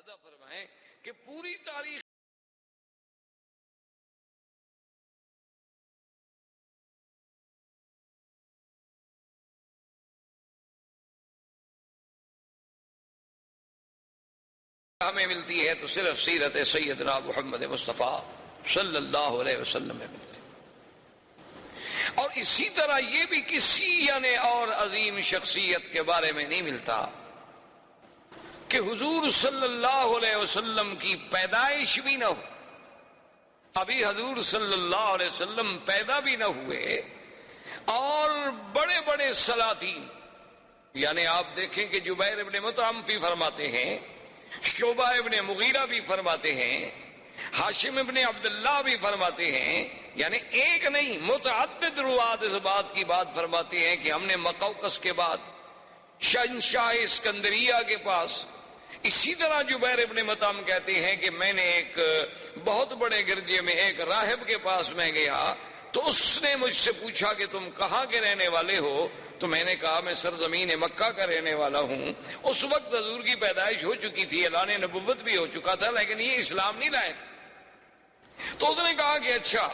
اندازہ فرمائیں کہ پوری تاریخ ہمیں ملتی ہے تو صرف سیرت سیدنا محمد مصطفیٰ صلی اللہ علیہ وسلم میں ملتی ہے۔ اور اسی طرح یہ بھی کسی یعنی اور عظیم شخصیت کے بارے میں نہیں ملتا کہ حضور صلی اللہ علیہ وسلم کی پیدائش بھی نہ ہو، ابھی حضور صلی اللہ علیہ وسلم پیدا بھی نہ ہوئے، اور بڑے بڑے سلاطین یعنی آپ دیکھیں کہ جبیر ابن مطعم بھی فرماتے ہیں، شعبہ ابن مغیرہ بھی فرماتے ہیں، ہاشم ابن عبداللہ بھی فرماتے ہیں، یعنی ایک نہیں متعدد روات اس بات کی بات فرماتے ہیں کہ ہم نے مقوقس کے بعد شہنشاہ اسکندریہ کے پاس، اسی طرح جبیر ابن مطعم کہتے ہیں کہ میں نے ایک بہت بڑے گرجے میں ایک راہب کے پاس میں گیا تو اس نے مجھ سے پوچھا کہ تم کہاں کے رہنے والے ہو؟ تو میں نے کہا میں سرزمین مکہ کا رہنے والا ہوں۔ اس وقت حضور کی پیدائش ہو چکی تھی، اعلان نبوت بھی ہو چکا تھا، لیکن یہ اسلام نہیں لائے تھے۔ تو اس نے کہا کہ اچھا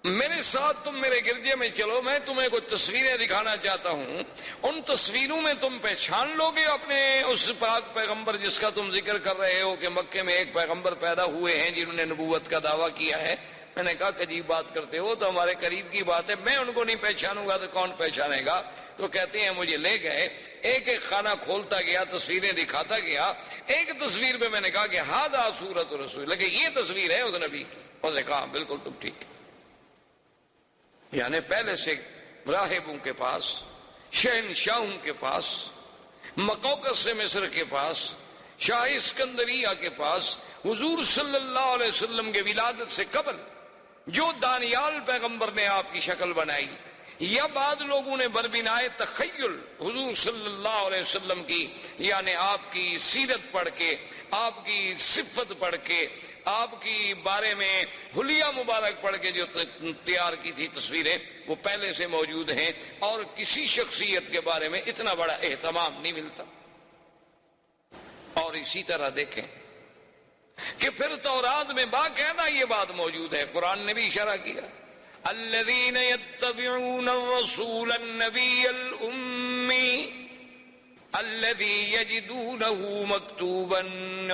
میرے ساتھ تم میرے گرجے میں چلو، میں تمہیں کچھ تصویریں دکھانا چاہتا ہوں، ان تصویروں میں تم پہچان لو گے اپنے اس پاک پیغمبر جس کا تم ذکر کر رہے ہو کہ مکے میں ایک پیغمبر پیدا ہوئے ہیں جنہوں نے نبوت کا دعویٰ کیا ہے۔ میں نے کہا کہ عجیب بات کرتے ہو، تو ہمارے قریب کی بات ہے، میں ان کو نہیں پہچانوں گا تو کون پہچانے گا؟ تو کہتے ہیں مجھے لے گئے، ایک ایک خانہ کھولتا گیا، تصویریں دکھاتا گیا۔ ایک تصویر پہ میں نے کہا کہ ہذا صورت رسول، لیکن یہ تصویر ہے اس نبی کی۔ اس نے کہا بالکل تم ٹھیک، یعنی پہلے سے راہبوں کے پاس، شہنشاہوں کے پاس، مقوقس سے مصر کے پاس، شاہ اسکندریہ کے پاس، حضور صلی اللہ علیہ وسلم کے ولادت سے قبل جو دانیال پیغمبر نے آپ کی شکل بنائی، یا بعض لوگوں نے بربنائے تخیل حضور صلی اللہ علیہ وسلم کی یعنی آپ کی سیرت پڑھ کے، آپ کی صفت پڑھ کے، آپ کی بارے میں حلیہ مبارک پڑھ کے جو تیار کی تھی تصویریں، وہ پہلے سے موجود ہیں، اور کسی شخصیت کے بارے میں اتنا بڑا اہتمام نہیں ملتا۔ اور اسی طرح دیکھیں کہ پھر تورات میں باقاعدہ یہ بات موجود ہے، قرآن نے بھی اشارہ کیا، الذین یتبعون الرسول النبی الأمی الذی یجدونہ مکتوبا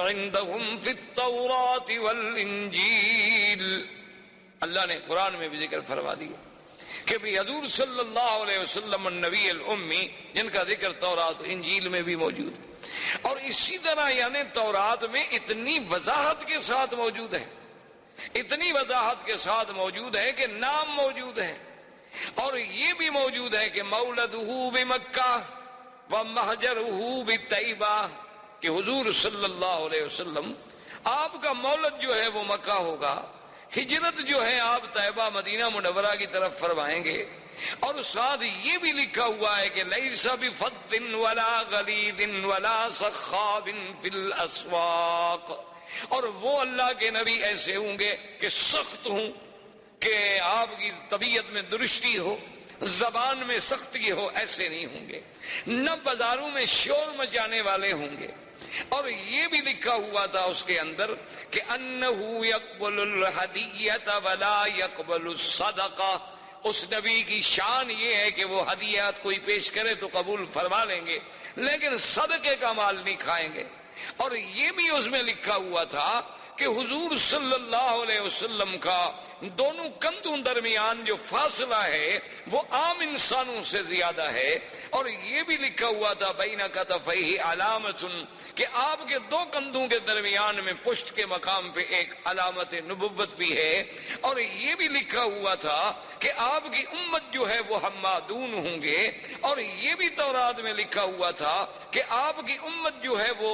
عندہم فی التوراة والانجیل۔ اللہ نے قرآن میں بھی ذکر فرما دیا کہ بھی حضور صلی اللہ علیہ وسلم النبی الامی، جن کا ذکر تورات و انجیل میں بھی موجود ہے۔ اور اسی طرح یعنی تورات میں اتنی وضاحت کے ساتھ موجود ہے، اتنی وضاحت کے ساتھ موجود ہے کہ نام موجود ہے، اور یہ بھی موجود ہے کہ مولدہ بمکہ ومہجرہ بطیبہ، کہ حضور صلی اللہ علیہ وسلم آپ کا مولد جو ہے وہ مکہ ہوگا، ہجرت جو ہے آپ طیبہ مدینہ منورہ کی طرف فرمائیں گے، اور ساتھ یہ بھی لکھا ہوا ہے کہ لیس بفظ ولا غلیظ ولا سخاب فی الاسواق، اور وہ اللہ کے نبی ایسے ہوں گے کہ سخت ہوں، کہ آپ کی طبیعت میں درستی ہو، زبان میں سختی ہو، ایسے نہیں ہوں گے، نہ بازاروں میں شور مچانے والے ہوں گے۔ اور یہ بھی لکھا ہوا تھا اس کے اندر کہ انہ یقبل الہدیۃ ولا یقبل الصدقہ، اس نبی کی شان یہ ہے کہ وہ ہدیات کوئی پیش کرے تو قبول فرما لیں گے، لیکن صدقے کا مال نہیں کھائیں گے۔ اور یہ بھی اس میں لکھا ہوا تھا کہ حضور صلی اللہ علیہ وسلم کا دونوں کندھوں درمیان جو فاصلہ ہے وہ عام انسانوں سے زیادہ ہے، اور یہ بھی لکھا ہوا تھا بین کتفیہ علامت، کہ آپ کے دو کندھوں کے درمیان میں پشت کے مقام پہ ایک علامت نبوت بھی ہے، اور یہ بھی لکھا ہوا تھا کہ آپ کی امت جو ہے وہ حمادون ہوں گے، اور یہ بھی تورات میں لکھا ہوا تھا کہ آپ کی امت جو ہے وہ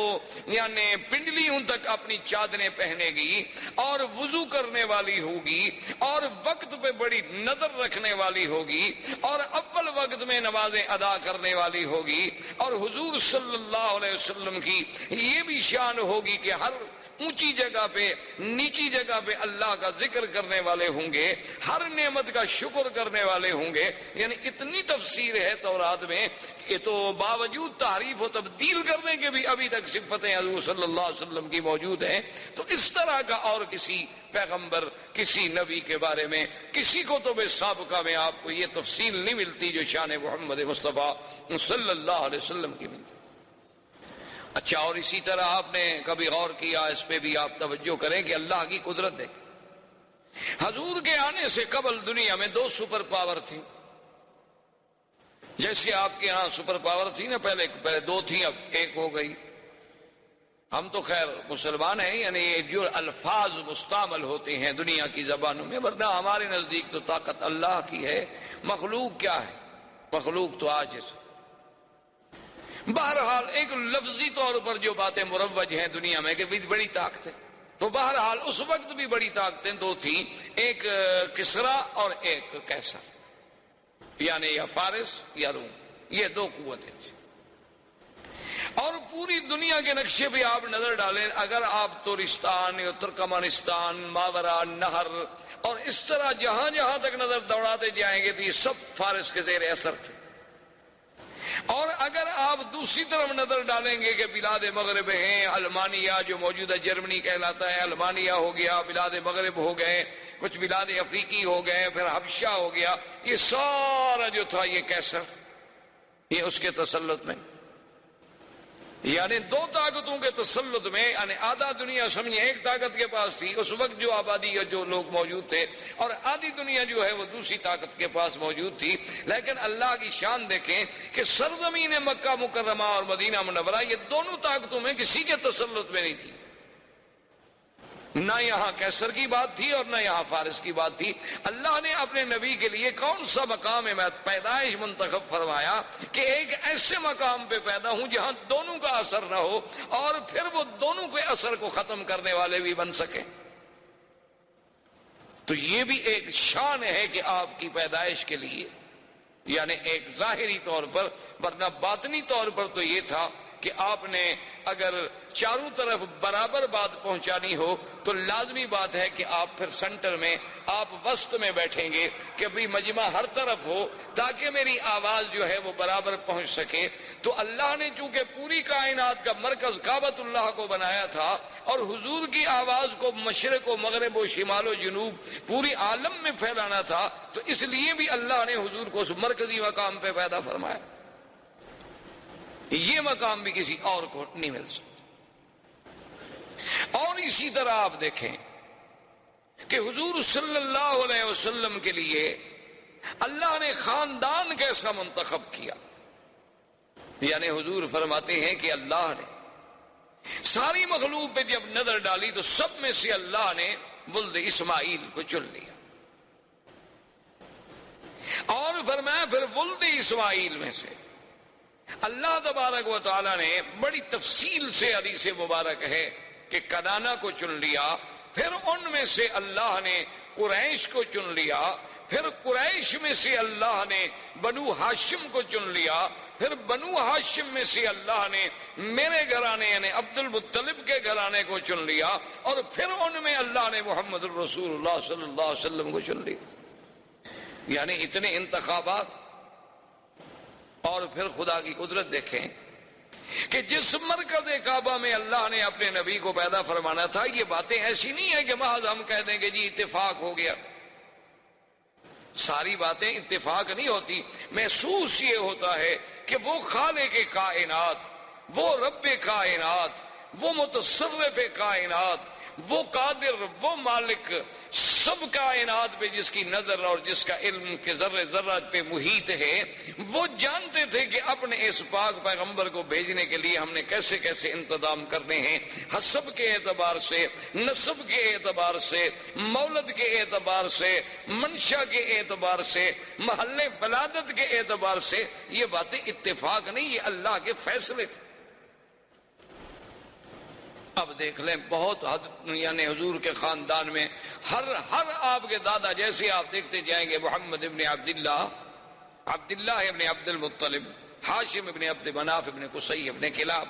یعنی پنڈلیوں تک اپنی چادریں پہنے گی، اور وضو کرنے والی ہوگی، اور وقت پہ بڑی نظر رکھنے والی ہوگی، اور اول وقت میں نمازیں ادا کرنے والی ہوگی، اور حضور صلی اللہ علیہ وسلم کی یہ بھی شان ہوگی کہ ہر اونچی جگہ پہ نیچی جگہ پہ اللہ کا ذکر کرنے والے ہوں گے، ہر نعمت کا شکر کرنے والے ہوں گے. یعنی اتنی تفسیر ہے تورات میں، یہ تو باوجود تحریف و تبدیل کرنے کے بھی ابھی تک صفتیں حضور صلی اللہ علیہ وسلم کی موجود ہیں. تو اس طرح کا اور کسی پیغمبر، کسی نبی کے بارے میں، کسی کو تو بے سابقہ میں آپ کو یہ تفصیل نہیں ملتی جو شان محمد مصطفیٰ صلی اللہ علیہ وسلم کی ملتی. اچھا، اور اسی طرح آپ نے کبھی غور کیا، اس پہ بھی آپ توجہ کریں کہ اللہ کی قدرت دیکھیں. حضور کے آنے سے قبل دنیا میں 2 سپر پاور تھیں. جیسے آپ کے ہاں سپر پاور تھی نا، پہلے 2 تھیں، اب 1 ہو گئی. ہم تو خیر مسلمان ہیں، یعنی یہ جو الفاظ مستعمل ہوتے ہیں دنیا کی زبانوں میں، ورنہ ہمارے نزدیک تو طاقت اللہ کی ہے. مخلوق کیا ہے؟ مخلوق تو عاجز. بہرحال ایک لفظی طور پر جو باتیں مروج ہیں دنیا میں کہ بڑی طاقت ہے، تو بہرحال اس وقت بھی بڑی طاقتیں 2 تھیں، ایک کسرا اور ایک قیصر، یعنی یا فارس یا روم. یہ 2 قوتیں تھیں. اور پوری دنیا کے نقشے پہ آپ نظر ڈالیں، اگر آپ تورستان یا ترکمانستان، ماورا نہر اور اس طرح جہاں جہاں تک نظر دوڑاتے جائیں گے تو یہ سب فارس کے زیر اثر تھے. اور اگر آپ دوسری طرف نظر ڈالیں گے کہ بلاد مغرب ہیں، المانیہ جو موجودہ جرمنی کہلاتا ہے، المانیہ ہو گیا، بلاد مغرب ہو گئے، کچھ بلاد افریقی ہو گئے، پھر حبشہ ہو گیا، یہ سارا جو تھا یہ قیصر، یہ اس کے تسلط میں. یعنی 2 طاقتوں کے تسلط میں، یعنی آدھا دنیا سمجھیں ایک طاقت کے پاس تھی اس وقت جو آبادی یا جو لوگ موجود تھے، اور آدھی دنیا جو ہے وہ دوسری طاقت کے پاس موجود تھی. لیکن اللہ کی شان دیکھیں کہ سرزمین مکہ مکرمہ اور مدینہ منورہ یہ دونوں طاقتوں میں کسی کے تسلط میں نہیں تھی. نہ یہاں قیصر کی بات تھی اور نہ یہاں فارس کی بات تھی. اللہ نے اپنے نبی کے لیے کون سا مقام پیدائش منتخب فرمایا کہ ایک ایسے مقام پہ پیدا ہوں جہاں دونوں کا اثر نہ ہو اور پھر وہ دونوں کے اثر کو ختم کرنے والے بھی بن سکیں. تو یہ بھی ایک شان ہے کہ آپ کی پیدائش کے لیے، یعنی ایک ظاہری طور پر، ورنہ باطنی طور پر تو یہ تھا کہ آپ نے اگر چاروں طرف برابر بات پہنچانی ہو تو لازمی بات ہے کہ آپ پھر سنٹر میں، آپ وسط میں بیٹھیں گے کہ بھی مجمع ہر طرف ہو تاکہ میری آواز جو ہے وہ برابر پہنچ سکے. تو اللہ نے چونکہ پوری کائنات کا مرکز کعبۃ اللہ کو بنایا تھا اور حضور کی آواز کو مشرق و مغرب و شمال و جنوب پوری عالم میں پھیلانا تھا، تو اس لیے بھی اللہ نے حضور کو اس مرکزی مقام پہ پیدا فرمایا. یہ مقام بھی کسی اور کو نہیں مل سکتا. اور اسی طرح آپ دیکھیں کہ حضور صلی اللہ علیہ وسلم کے لیے اللہ نے خاندان کیسا منتخب کیا. یعنی حضور فرماتے ہیں کہ اللہ نے ساری مخلوق پہ جب نظر ڈالی تو سب میں سے اللہ نے ولد اسماعیل کو چن لیا، اور فرمایا پھر ولد اسماعیل میں سے اللہ تبارک و تعالی نے بڑی تفصیل سے حدیث مبارک ہے کہ کنانا کو چن لیا، پھر ان میں سے اللہ نے قریش کو چن لیا، پھر قریش میں سے اللہ نے بنو ہاشم کو چن لیا، پھر بنو ہاشم میں سے اللہ نے میرے گھرانے یعنی عبد المطلب کے گھرانے کو چن لیا، اور پھر ان میں اللہ نے محمد الرسول اللہ صلی اللہ علیہ وسلم کو چن لیا. یعنی اتنے انتخابات. اور پھر خدا کی قدرت دیکھیں کہ جس مرکز کعبہ میں اللہ نے اپنے نبی کو پیدا فرمانا تھا، یہ باتیں ایسی نہیں ہیں کہ محض ہم کہہ دیں کہ جی اتفاق ہو گیا. ساری باتیں اتفاق نہیں ہوتی. محسوس یہ ہوتا ہے کہ وہ خالق کائنات، وہ رب کائنات، وہ متصرف کائنات، وہ قادر، وہ مالک سب کائنات پہ جس کی نظر اور جس کا علم کے ذرے ذرہ پہ محیط ہے، وہ جانتے تھے کہ اپنے اس پاک پیغمبر کو بھیجنے کے لیے ہم نے کیسے کیسے انتظام کرنے ہیں، حسب کے اعتبار سے، نسب کے اعتبار سے، مولد کے اعتبار سے، منشا کے اعتبار سے، محل ولادت کے اعتبار سے. یہ باتیں اتفاق نہیں، یہ اللہ کے فیصلے تھے. اب دیکھ لیں بہت حد، یعنی حضور کے خاندان میں ہر آپ کے دادا، جیسے آپ دیکھتے جائیں گے محمد ابن عبداللہ ابن عبد المطلب، ہاشم ابن عبد مناف ابن قصی ابن کلاب.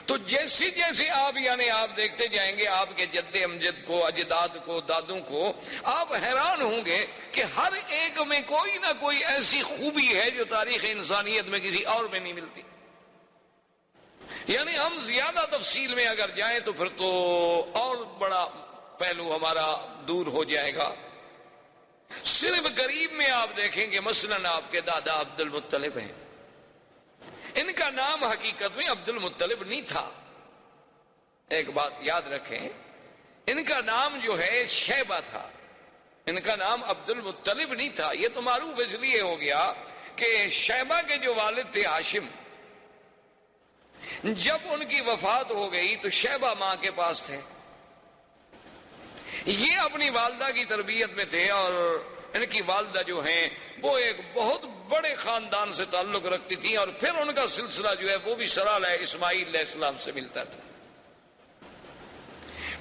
تو جیسے جیسے آپ یعنی آپ دیکھتے جائیں گے آپ کے جد امجد کو، اجداد کو، دادوں کو، آپ حیران ہوں گے کہ ہر ایک میں کوئی نہ کوئی ایسی خوبی ہے جو تاریخ انسانیت میں کسی اور میں نہیں ملتی. یعنی ہم زیادہ تفصیل میں اگر جائیں تو پھر تو اور بڑا پہلو ہمارا دور ہو جائے گا. صرف قریب میں آپ دیکھیں گے مثلاً آپ کے دادا عبد المطلب ہیں. ان کا نام حقیقت میں عبد المطلب نہیں تھا. ایک بات یاد رکھیں، ان کا نام جو ہے شیبہ تھا. ان کا نام عبد المطلب نہیں تھا. یہ تو معروف اس لیے ہو گیا کہ شیبہ کے جو والد تھے ہاشم، جب ان کی وفات ہو گئی تو شیبہ ماں کے پاس تھے. یہ اپنی والدہ کی تربیت میں تھے اور ان کی والدہ جو ہیں وہ ایک بہت بڑے خاندان سے تعلق رکھتی تھیں اور پھر ان کا سلسلہ جو ہے وہ بھی سرال ہے اسماعیل علیہ السلام سے ملتا تھا.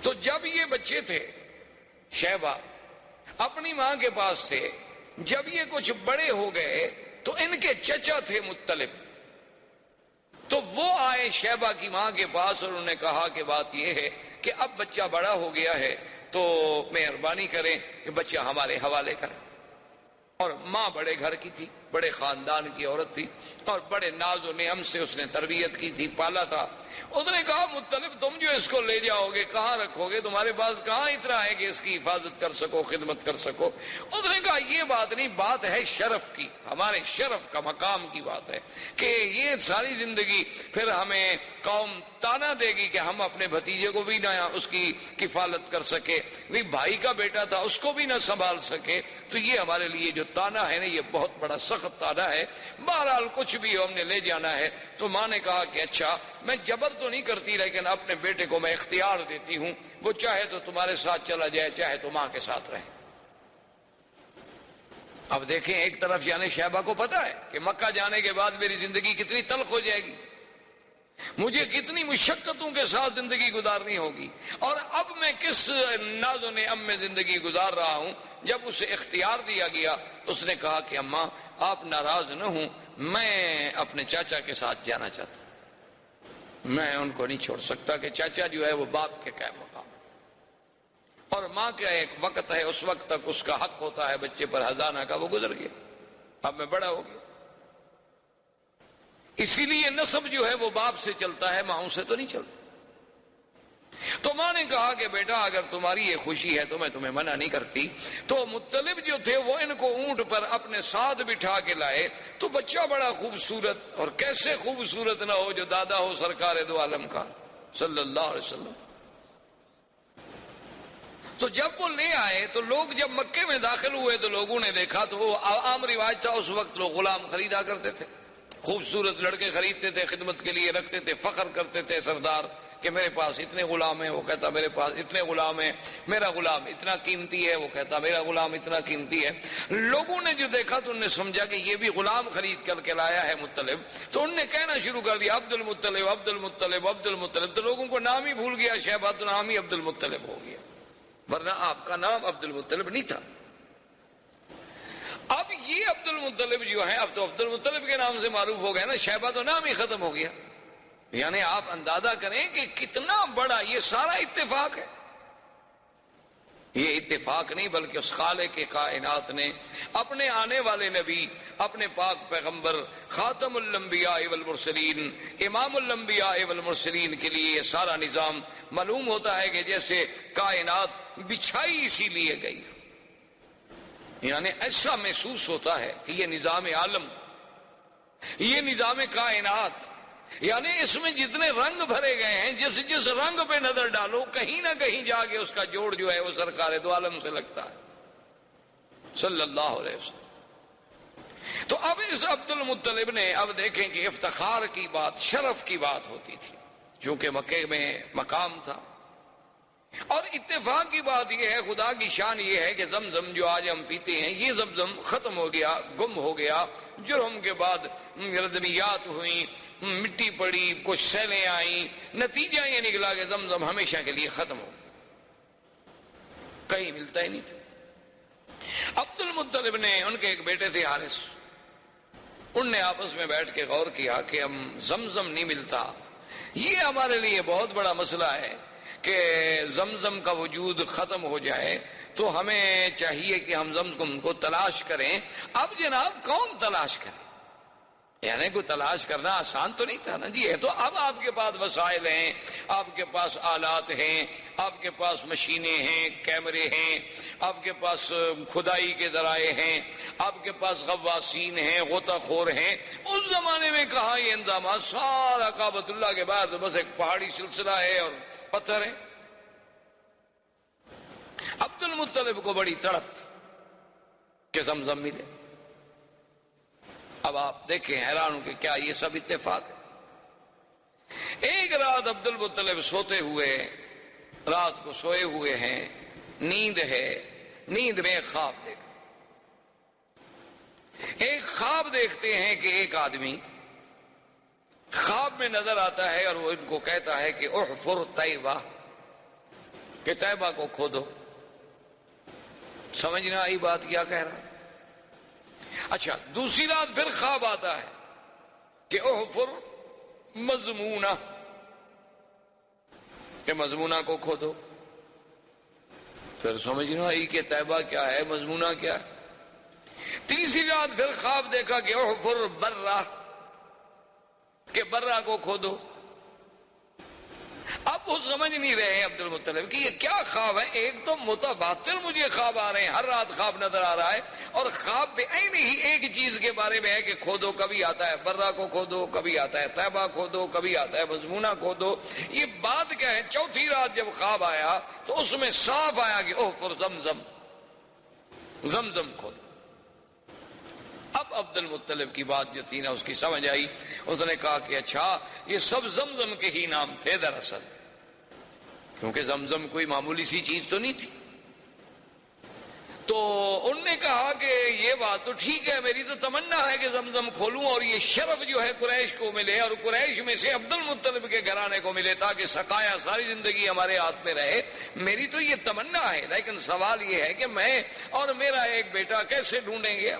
تو جب یہ بچے تھے شیبہ اپنی ماں کے پاس تھے. جب یہ کچھ بڑے ہو گئے تو ان کے چچا تھے مطلب، تو وہ آئے شیبہ کی ماں کے پاس اور انہوں نے کہا کہ بات یہ ہے کہ اب بچہ بڑا ہو گیا ہے تو مہربانی کریں کہ بچہ ہمارے حوالے کریں. اور ماں بڑے گھر کی تھی، بڑے خاندان کی عورت تھی اور بڑے ناز و نعم سے اس نے تربیت کی تھی، پالا تھا. اس نے کہا مطلب تم جو اس کو لے جاؤ گے کہاں رکھو گے؟ تمہارے پاس کہاں اتنا ہے کہ اس کی حفاظت کر سکو، خدمت کر سکو؟ اس نے کہا یہ بات نہیں، بات ہے شرف کی، ہمارے شرف کا مقام کی بات ہے کہ یہ ساری زندگی پھر ہمیں قوم تانا دے گی کہ ہم اپنے بھتیجے کو بھی نہ اس کی کفالت کر سکے، بھی بھائی کا بیٹا تھا اس کو بھی نہ سنبھال سکے. تو یہ ہمارے لیے جو تانا ہے نا یہ بہت بڑا سخت تانا ہے. بہرحال کچھ بھی ہم نے لے جانا ہے. تو ماں نے کہا کہ اچھا میں جبر تو نہیں کرتی لیکن اپنے بیٹے کو میں اختیار دیتی ہوں، وہ چاہے تو تمہارے ساتھ چلا جائے چاہے تو ماں کے ساتھ رہے. اب دیکھیں ایک طرف یعنی شیبہ کو پتا ہے کہ مکہ جانے کے بعد میری زندگی کتنی تلخ ہو جائے گی، مجھے کتنی مشقتوں کے ساتھ زندگی گزارنی ہوگی، اور اب میں کس ناز و نعم میں زندگی گزار رہا ہوں. جب اسے اختیار دیا گیا اس نے کہا کہ اماں آپ ناراض نہ ہوں، میں اپنے چاچا کے ساتھ جانا چاہتا ہوں، میں ان کو نہیں چھوڑ سکتا کہ چاچا جو ہے وہ باپ کے قائم مقام ہے. اور ماں کا ایک وقت ہے، اس وقت تک اس کا حق ہوتا ہے بچے پر ہزانہ کا، وہ گزر گیا، اب میں بڑا ہو گیا. اسی لیے نسب جو ہے وہ باپ سے چلتا ہے، ماں سے تو نہیں چلتا. تو ماں نے کہا کہ بیٹا اگر تمہاری یہ خوشی ہے تو میں تمہیں منع نہیں کرتی. تو مطلب جو تھے وہ ان کو اونٹ پر اپنے ساتھ بٹھا کے لائے. تو بچہ بڑا خوبصورت، اور کیسے خوبصورت نہ ہو جو دادا ہو سرکار دو عالم کا صلی اللہ علیہ وسلم. تو جب وہ لے آئے تو لوگ جب مکے میں داخل ہوئے تو لوگوں نے دیکھا، تو وہ عام رواج تھا اس وقت لوگ غلام خریدا کرتے تھے، خوبصورت لڑکے خریدتے تھے، خدمت کے لیے رکھتے تھے، فخر کرتے تھے سردار کہ میرے پاس اتنے غلام ہیں، وہ کہتا میرے پاس اتنے غلام ہیں، میرا غلام اتنا قیمتی ہے، وہ کہتا میرا غلام اتنا قیمتی ہے. لوگوں نے جو دیکھا تو انہوں نے سمجھا کہ یہ بھی غلام خرید کر کے لایا ہے مطلب. تو انہوں نے کہنا شروع کر دیا عبد المطلب عبد المطلب عبد المطلب. تو لوگوں کو نام ہی بھول گیا، شیبہ تو نام ہی عبد المطلب ہو گیا، ورنہ آپ کا نام عبد المطلب نہیں تھا. اب یہ عبد المطلب جو ہے اب تو عبد المطلب کے نام سے معروف ہو گئے نا، شیبہ تو نام ہی ختم ہو گیا. یعنی آپ اندازہ کریں کہ کتنا بڑا یہ سارا اتفاق ہے. یہ اتفاق نہیں بلکہ اس خالق کے کائنات نے اپنے آنے والے نبی، اپنے پاک پیغمبر خاتم الانبیاء والمرسلین، امام الانبیاء والمرسلین کے لیے یہ سارا نظام معلوم ہوتا ہے کہ جیسے کائنات بچھائی اسی لیے گئی. یعنی ایسا محسوس ہوتا ہے کہ یہ نظام عالم، یہ نظام کائنات، یعنی اس میں جتنے رنگ بھرے گئے ہیں، جس رنگ پہ نظر ڈالو کہیں نہ کہیں جا کے اس کا جوڑ جو ہے وہ سرکار دو عالم سے لگتا ہے صلی اللہ علیہ وسلم. تو اب اس عبد المطلب نے، اب دیکھیں کہ افتخار کی بات، شرف کی بات ہوتی تھی چونکہ مکے میں مقام تھا. اور اتفاق کی بات یہ ہے، خدا کی شان یہ ہے کہ زمزم جو آج ہم پیتے ہیں یہ زمزم ختم ہو گیا، گم ہو گیا. جرم کے بعد ردمیات ہوئیں، مٹی پڑی، کچھ سیلیں آئیں، نتیجہ یہ نکلا کہ زمزم ہمیشہ کے لیے ختم ہو، کہیں ملتا ہی نہیں تھا. عبد المطلب نے، ان کے ایک بیٹے تھے حارث، ان نے آپس میں بیٹھ کے غور کیا کہ ہم زمزم نہیں ملتا، یہ ہمارے لیے بہت بڑا مسئلہ ہے کہ زمزم کا وجود ختم ہو جائے، تو ہمیں چاہیے کہ ہم زمزم کو تلاش کریں۔ اب جناب کون تلاش کرے؟ یعنی کوئی تلاش کرنا آسان تو نہیں تھا نا جی، ہے تو اب آپ کے پاس وسائل ہیں، آپ کے پاس آلات ہیں، آپ کے پاس مشینیں ہیں، کیمرے ہیں، آپ کے پاس کھدائی کے ذرائع ہیں، آپ کے پاس غواصین ہیں، غوطہ خور ہیں۔ اس زمانے میں کہاں یہ انتظامات، سارا کعبۃ اللہ کے بعد بس ایک پہاڑی سلسلہ ہے اور پتھر ہے۔ عبد المطلب کو بڑی تڑپ تھی کہ زمزم ملے۔ اب آپ دیکھیں، حیران ہوں کہ کیا یہ سب اتفاق ہے؟ ایک رات عبد المطلب سوتے ہوئے، رات کو سوئے ہوئے ہیں، نیند ہے، نیند میں ایک خواب دیکھتے، ایک خواب دیکھتے ہیں کہ ایک آدمی خواب میں نظر آتا ہے اور وہ ان کو کہتا ہے کہ احفر طیبہ، کہ طیبہ کو کھودو۔ سمجھ نہ آئی بات کیا کہہ رہا؟ اچھا، دوسری رات پھر خواب آتا ہے کہ احفر مضمونہ، کہ مضمونہ کو کھودو۔ پھر سمجھ نہ آئی کہ طیبہ کیا ہے، مضمونہ کیا ہے۔ تیسری رات پھر خواب دیکھا کہ احفر برہ، کہ برہ کو کھودو۔ اب وہ سمجھ نہیں رہے ہیں عبد المطلب کہ یہ کیا خواب ہے، ایک تو متواتر مجھے خواب آ رہے ہیں، ہر رات خواب نظر آ رہا ہے، اور خواب بے عین ہی ایک چیز کے بارے میں ہے کہ کھودو، کبھی آتا ہے برہ کو کھودو، کبھی آتا ہے طیبہ کھودو، کبھی آتا ہے مضمونہ کھودو۔ یہ بات کیا ہے؟ چوتھی رات جب خواب آیا تو اس میں صاف آیا کہ احفر زمزم، زمزم کھودو۔ اب عبد المطلب کی بات جو تھی نا اس کی سمجھ آئی، اس نے کہا کہ اچھا یہ سب زمزم کے ہی نام تھے دراصل، کیونکہ زمزم کوئی معمولی سی چیز تو نہیں تھی۔ تو ان نے کہا کہ یہ بات تو ٹھیک ہے، میری تو تمنا ہے کہ زمزم کھولوں اور یہ شرف جو ہے قریش کو ملے، اور قریش میں سے عبد المطلب کے گھرانے کو ملے، تاکہ سقایا ساری زندگی ہمارے ہاتھ میں رہے۔ میری تو یہ تمنا ہے، لیکن سوال یہ ہے کہ میں اور میرا ایک بیٹا کیسے ڈھونڈیں گے؟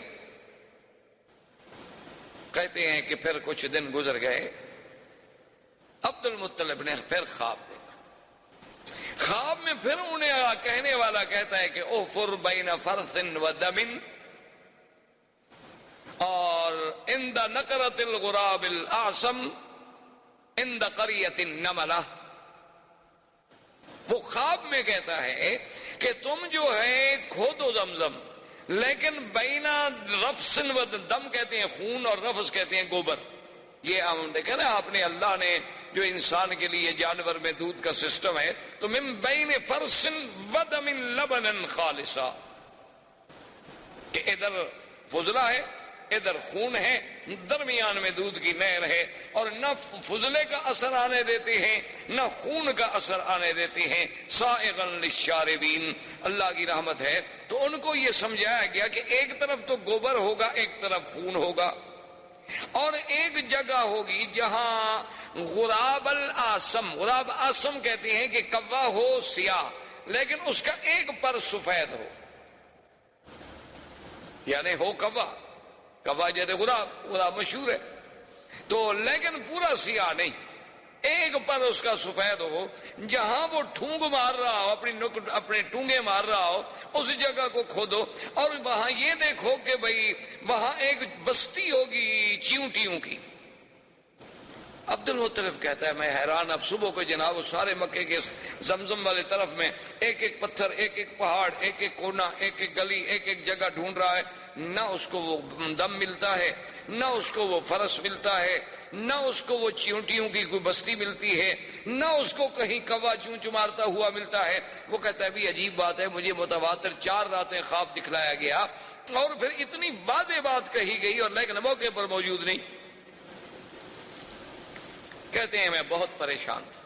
کہتے ہیں کہ پھر کچھ دن گزر گئے، عبد المطلب نے پھر خواب دیکھا۔ خواب میں پھر انہیں کہنے والا کہتا ہے کہ احفر بین فرث و دم، اور عند نقرۃ الغراب الاعصم عند قریۃ النملہ۔ وہ خواب میں کہتا ہے کہ تم جو ہے کھودو زمزم، لیکن بینا رفس و دم کہتے ہیں خون، اور رفس کہتے ہیں گوبر۔ یہ ہم دیکھیں نا، آپ نے اللہ نے جو انسان کے لیے جانور میں دودھ کا سسٹم ہے، تو من بین فرس و دم لبنا خالصا، کہ ادھر فضلہ ہے، ادھر خون ہے، درمیان میں دودھ کی نہر ہے، اور نہ فضلے کا اثر آنے دیتے ہیں نہ خون کا اثر آنے دیتے ہیں، سائغا للشاربین۔ اللہ کی رحمت ہے تو ان کو یہ سمجھایا گیا کہ ایک طرف تو گوبر ہوگا، ایک طرف خون ہوگا، اور ایک جگہ ہوگی جہاں غراب الاسم، غراب آسم کہتے ہیں کہ کوا ہو سیاہ لیکن اس کا ایک پر سفید ہو، یعنی ہو کوا جیسے غراب مشہور ہے، تو لیکن پورا سیاہ نہیں، ایک پر اس کا سفید ہو، جہاں وہ ٹھونگ مار رہا ہو، اپنے ٹونگے مار رہا ہو، اس جگہ کو کھودو، اور وہاں یہ دیکھو کہ بھئی وہاں ایک بستی ہوگی چیونٹیوں کی۔ عبد المطلب کہتا ہے میں حیران، اب صبح کو جناب وہ سارے مکے کے زمزم والے طرف میں ایک ایک پتھر، ایک ایک پہاڑ، ایک ایک کونا، ایک ایک گلی، ایک ایک جگہ ڈھونڈ رہا ہے، نہ اس کو وہ دم ملتا ہے، نہ اس کو وہ فرس ملتا ہے، نہ اس کو وہ چیونٹیوں کی کوئی بستی ملتی ہے، نہ اس کو کہیں کوا چونچ مارتا ہوا ملتا ہے۔ وہ کہتا ہے بھی عجیب بات ہے، مجھے متواتر 4 راتیں خواب دکھلایا گیا اور پھر اتنی واضح بات کہی گئی اور لیکن موقع پر موجود نہیں۔ کہتے ہیں میں بہت پریشان تھا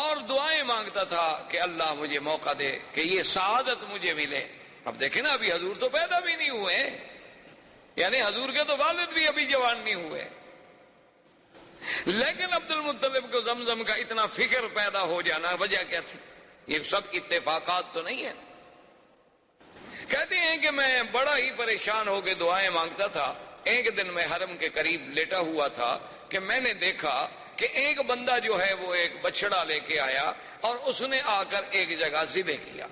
اور دعائیں مانگتا تھا کہ اللہ مجھے موقع دے کہ یہ سعادت مجھے ملے۔ اب دیکھیں نا، ابھی حضور تو پیدا بھی نہیں ہوئے، یعنی حضور کے تو والد بھی ابھی جوان نہیں ہوئے، لیکن عبد المطلب کو زمزم کا اتنا فکر پیدا ہو جانا وجہ کیا تھی؟ یہ سب اتفاقات تو نہیں ہے۔ کہتے ہیں کہ میں بڑا ہی پریشان ہو کے دعائیں مانگتا تھا ایک دن میں حرم کے قریب لیٹا ہوا تھا کہ میں نے دیکھا کہ ایک بندہ جو ہے وہ ایک بچڑا لے کے آیا اور اس نے آ کر ایک جگہ ذبح کیا،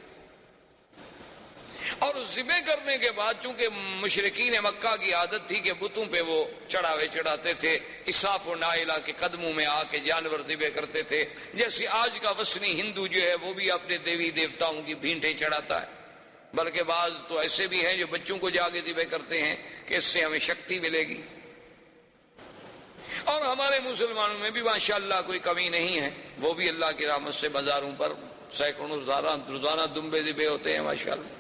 اور ذبح کرنے کے بعد چونکہ مشرکین مکہ کی عادت تھی کہ بتوں پہ وہ چڑھاوے چڑھاتے تھے، اساف و نائلہ کے قدموں میں آ کے جانور ذبح کرتے تھے، جیسے آج کا وثنی ہندو جو ہے وہ بھی اپنے دیوی دیوتاؤں کی بھینٹیں چڑھاتا ہے، بلکہ بعض تو ایسے بھی ہیں جو بچوں کو جا کے ذبح کرتے ہیں کہ اس سے ہمیں شکتی ملے گی۔ اور ہمارے مسلمانوں میں بھی ماشاءاللہ کوئی کمی نہیں ہے، وہ بھی اللہ کی رحمت سے بازاروں پر سینکڑوں روزانہ دمبے ذبح ہوتے ہیں ماشاءاللہ۔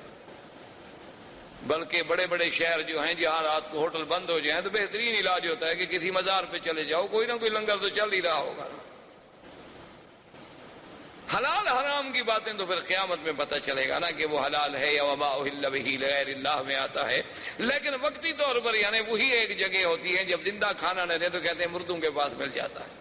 بلکہ بڑے بڑے شہر جو ہیں جہاں رات کو ہوٹل بند ہو جائیں تو بہترین علاج ہوتا ہے کہ کسی مزار پہ چلے جاؤ، کوئی نہ کوئی لنگر تو چل ہی رہا ہوگا۔ حلال حرام کی باتیں تو پھر قیامت میں پتہ چلے گا نا کہ وہ حلال ہے یا وما اہل بہ لغیر اللہ میں آتا ہے، لیکن وقتی طور پر یعنی وہی ایک جگہ ہوتی ہے، جب زندہ کھانا نہ دے تو کہتے ہیں مردوں کے پاس مل جاتا ہے۔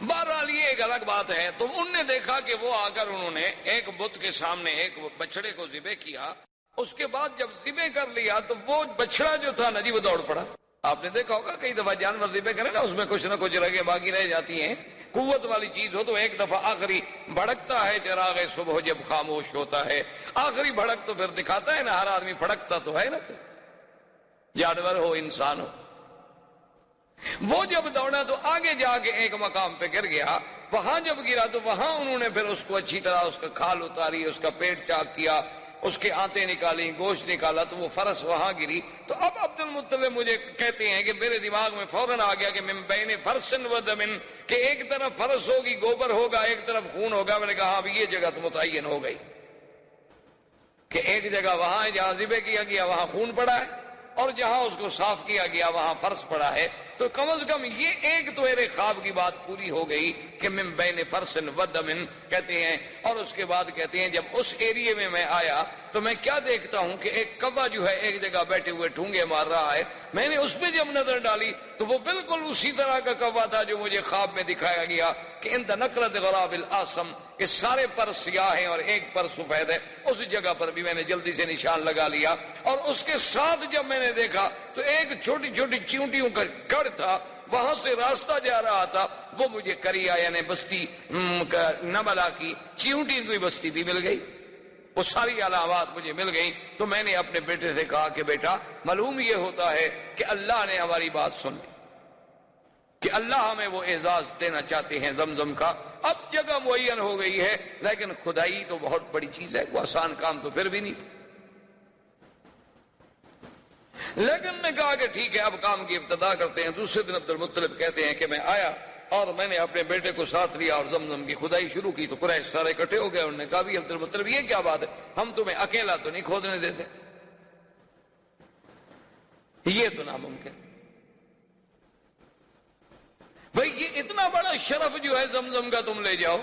بہرحال یہ ایک الگ بات ہے۔ تو ان نے دیکھا کہ وہ آ کر انہوں نے ایک بت کے سامنے ایک بچڑے کو ذبح کیا، اس کے بعد جب ذبح کر لیا تو وہ بچڑا جو تھا نا جی وہ دوڑ پڑا۔ آپ نے دیکھا ہوگا کئی دفعہ جانور ذبح کرے نا اس میں کچھ نہ کچھ رگیں باقی رہ جاتی ہیں، قوت والی چیز ہو تو ایک دفعہ آخری بھڑکتا ہے چراغ صبح جب خاموش ہوتا ہے، آخری بھڑک تو پھر دکھاتا ہے نا، ہر آدمی بھڑکتا تو ہے نا، پھر جانور ہو انسان ہو۔ وہ جب دوڑا تو آگے جا کے ایک مقام پہ گر گیا، وہاں جب گرا تو وہاں انہوں نے پھر اس کو اچھی طرح اس کا کھال اتاری، اس کا پیٹ چاک کیا، اس کے آنتیں نکالی، گوشت نکالا، تو وہ فرس وہاں گری۔ تو اب عبد المطلب مجھے کہتے ہیں کہ میرے دماغ میں فوراً آ گیا کہ من بین فرس و دم، کہ ایک طرف فرس ہوگی گوبر ہوگا، ایک طرف خون ہوگا۔ میں نے کہا ہاں یہ جگہ تو متعین ہو گئی کہ ایک جگہ وہاں ہے جہاں ذبح کیا گیا وہاں خون پڑا ہے، اور جہاں اس کو صاف کیا گیا وہاں فرش پڑا ہے۔ تو کم از کم یہ ایک تو میرے خواب کی بات پوری ہو گئی کہ من بین فرس و دم کہتے ہیں۔ اور اس کے بعد کہتے ہیں جب اس ایریے میں میں آیا تو میں کیا دیکھتا ہوں کہ ایک کوا جو ہے ایک جگہ بیٹھے ہوئے ٹھونگے مار رہا ہے۔ میں نے اس پہ جب نظر ڈالی تو وہ بالکل اسی طرح کا کوا تھا جو مجھے خواب میں دکھایا گیا کہ اند نقرۃ غراب الاسم، کہ سارے پر سیاہ ہیں اور ایک پر سفید ہے۔ اس جگہ پر بھی میں نے جلدی سے نشان لگا لیا، اور اس کے ساتھ جب میں نے دیکھا تو ایک چھوٹی چھوٹی چیونٹیوں کا گڑھ تھا، وہاں سے راستہ جا رہا تھا، وہ مجھے کریا یعنی بستی نملا کی چیونٹی کی بستی بھی مل گئی۔ وہ ساری علامات مجھے مل گئی۔ تو میں نے اپنے بیٹے سے کہا کہ بیٹا معلوم یہ ہوتا ہے کہ اللہ نے ہماری بات سن لی، کہ اللہ ہمیں وہ اعزاز دینا چاہتے ہیں زمزم کا۔ اب جگہ معین ہو گئی ہے، لیکن خدائی تو بہت بڑی چیز ہے، وہ آسان کام تو پھر بھی نہیں تھا۔ لیکن نے کہا کہ ٹھیک ہے اب کام کی ابتدا کرتے ہیں۔ دوسرے دن عبد المطلب کہتے ہیں کہ میں آیا اور میں نے اپنے بیٹے کو ساتھ لیا اور زمزم کی کھدائی شروع کی۔ تو قریش سارے اکٹھے ہو گئے، انہوں نے کہا بھی عبد المطلب یہ کیا بات ہے، ہم تمہیں اکیلا تو نہیں کھودنے دیتے، یہ تو ناممکن۔ بھئی یہ اتنا بڑا شرف جو ہے زمزم کا تم لے جاؤ،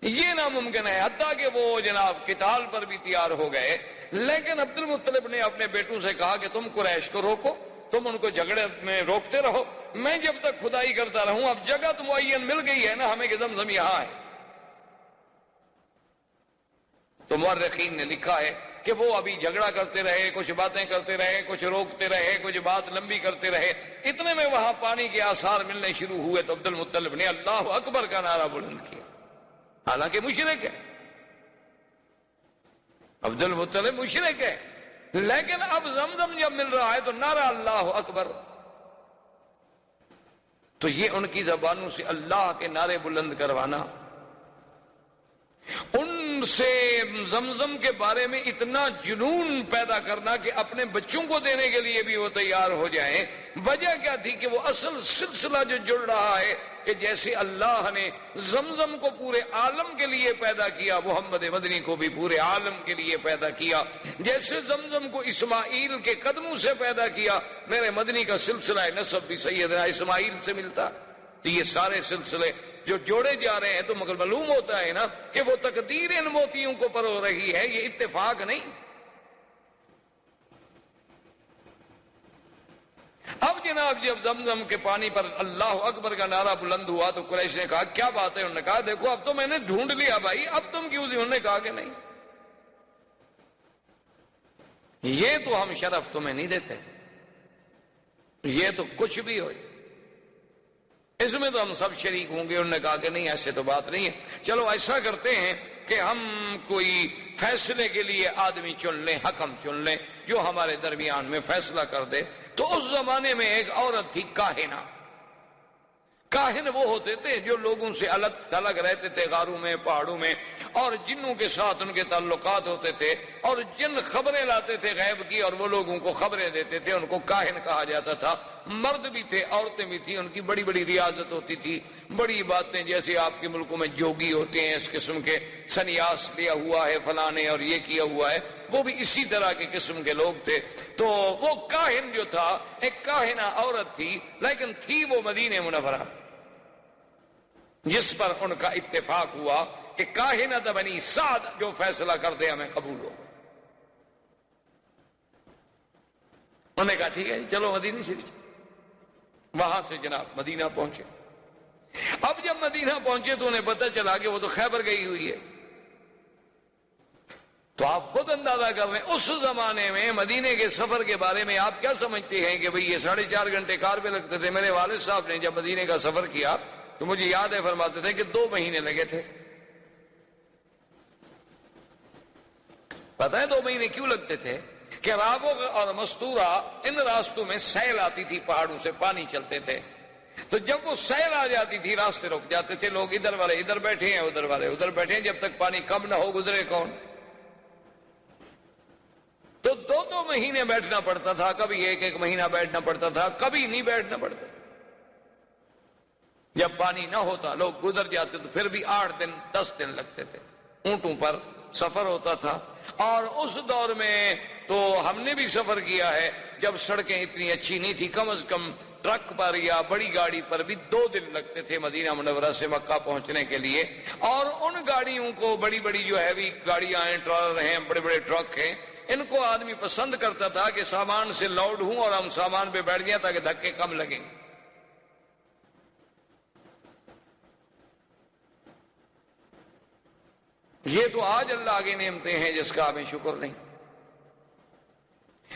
یہ ناممکن ہے۔ حتیٰ کہ وہ جناب قتال پر بھی تیار ہو گئے، لیکن عبد المطلب نے اپنے بیٹوں سے کہا کہ تم قریش کو روکو، تم ان کو جھگڑے میں روکتے رہو، میں جب تک کھدائی کرتا رہوں۔ اب جگہ تو معین مل گئی ہے نا ہمیں کہ زمزم یہاں ہے۔ تو مورخین نے لکھا ہے کہ وہ ابھی جھگڑا کرتے رہے، کچھ باتیں کرتے رہے، کچھ روکتے رہے، کچھ بات لمبی کرتے رہے، اتنے میں وہاں پانی کے آثار ملنے شروع ہوئے۔ تو عبد المطلب نے اللہ اکبر کا نعرہ بلند کیا، حالانکہ مشرک ہے، عبد المطلب مشرک ہے، لیکن اب زمزم جب مل رہا ہے تو نعرہ اللہ اکبر۔ تو یہ ان کی زبانوں سے اللہ کے نعرے بلند کروانا، ان سے زمزم کے بارے میں اتنا جنون پیدا کرنا کہ اپنے بچوں کو دینے کے لیے بھی وہ تیار ہو جائیں۔ وجہ کیا تھی کہ وہ اصل سلسلہ جو جڑ رہا ہے کہ جیسے اللہ نے زمزم کو پورے عالم کے لیے پیدا کیا، محمد مدنی کو بھی پورے عالم کے لیے پیدا کیا، جیسے زمزم کو اسماعیل کے قدموں سے پیدا کیا، میرے مدنی کا سلسلہ نسب بھی سیدنا اسماعیل سے ملتا۔ تو یہ سارے سلسلے جو جوڑے جا رہے ہیں تو مگر معلوم ہوتا ہے نا کہ وہ تقدیر ان موتیوں کو پرو رہی ہے، یہ اتفاق نہیں۔ اب جناب جب زمزم کے پانی پر اللہ اکبر کا نعرہ بلند ہوا تو قریش نے کہا کیا بات ہے؟ انہوں نے کہا دیکھو اب تو میں نے ڈھونڈ لیا بھائی، اب تم کیوں؟ انہوں نے کہا کہ نہیں، یہ تو ہم شرف تمہیں نہیں دیتے، یہ تو کچھ بھی ہو، اس میں تو ہم سب شریک ہوں گے۔ انہوں نے کہا کہ نہیں، ایسے تو بات نہیں ہے، چلو ایسا کرتے ہیں کہ ہم کوئی فیصلے کے لیے آدمی چن لیں، حکم چن لیں جو ہمارے درمیان میں فیصلہ کر دے۔ تو اس زمانے میں ایک عورت تھی کاہنہ۔ کاہن وہ ہوتے تھے جو لوگوں سے الگ تھلگ رہتے تھے، غاروں میں، پہاڑوں میں، اور جنوں کے ساتھ ان کے تعلقات ہوتے تھے، اور جن خبریں لاتے تھے غیب کی اور وہ لوگوں کو خبریں دیتے تھے، ان کو کاہن کہا جاتا تھا۔ مرد بھی تھے، عورتیں بھی تھیں، ان کی بڑی بڑی ریاضت ہوتی تھی، بڑی باتیں، جیسے آپ کے ملکوں میں جوگی ہوتے ہیں اس قسم کے، سنیاس لیا ہوا ہے فلاں نے اور یہ کیا ہوا ہے، وہ بھی اسی طرح کے قسم کے لوگ تھے۔ تو وہ کاہن جو تھا، ایک کاہنہ عورت تھی، لیکن تھی وہ مدینہ منورہ، جس پر ان کا اتفاق ہوا کہ کاہنہ بنی سعد جو فیصلہ کر دے ہمیں قبول ہو۔ انہوں نے کہا ٹھیک ہے چلو مدینہ شریف۔ وہاں سے جناب مدینہ پہنچے۔ اب جب مدینہ پہنچے تو انہیں پتہ چلا کہ وہ تو خیبر گئی ہوئی ہے۔ تو آپ خود اندازہ کر رہے ہیں اس زمانے میں مدینے کے سفر کے بارے میں آپ کیا سمجھتے ہیں کہ بھئی یہ 4.5 گھنٹے کار پہ لگتے تھے۔ میرے والد صاحب نے جب مدینے کا سفر کیا تو مجھے یاد ہے، فرماتے تھے کہ 2 مہینے لگے تھے۔ پتہ ہے 2 مہینے کیوں لگتے تھے؟ کہ رابغ اور مستورہ ان راستوں میں سیل آتی تھی، پہاڑوں سے پانی چلتے تھے، تو جب وہ سیل آ جاتی تھی راستے رک جاتے تھے، لوگ ادھر والے ادھر بیٹھے ہیں، ادھر والے ادھر بیٹھے ہیں، جب تک پانی کم نہ ہو گزرے کون؟ تو 2 مہینے بیٹھنا پڑتا تھا، کبھی 1 مہینہ بیٹھنا پڑتا تھا، کبھی نہیں بیٹھنا پڑتا۔ جب پانی نہ ہوتا لوگ گزر جاتے تو پھر بھی 8 دن 10 دن لگتے تھے، اونٹوں پر سفر ہوتا تھا۔ اور اس دور میں تو ہم نے بھی سفر کیا ہے جب سڑکیں اتنی اچھی نہیں تھی، کم از کم ٹرک پر یا بڑی گاڑی پر بھی 2 دن لگتے تھے مدینہ منورہ سے مکہ پہنچنے کے لیے۔ اور ان گاڑیوں کو، بڑی بڑی جو ہیوی گاڑیاں ہیں، ٹرالر ہیں، بڑے بڑے ٹرک ہیں، ان کو آدمی پسند کرتا تھا کہ سامان سے لوڈ ہوں اور ہم سامان پہ بیٹھ جائیں تاکہ دھکے کم لگیں۔ یہ تو آج اللہ کی نعمتیں ہیں جس کا ہمیں شکر نہیں۔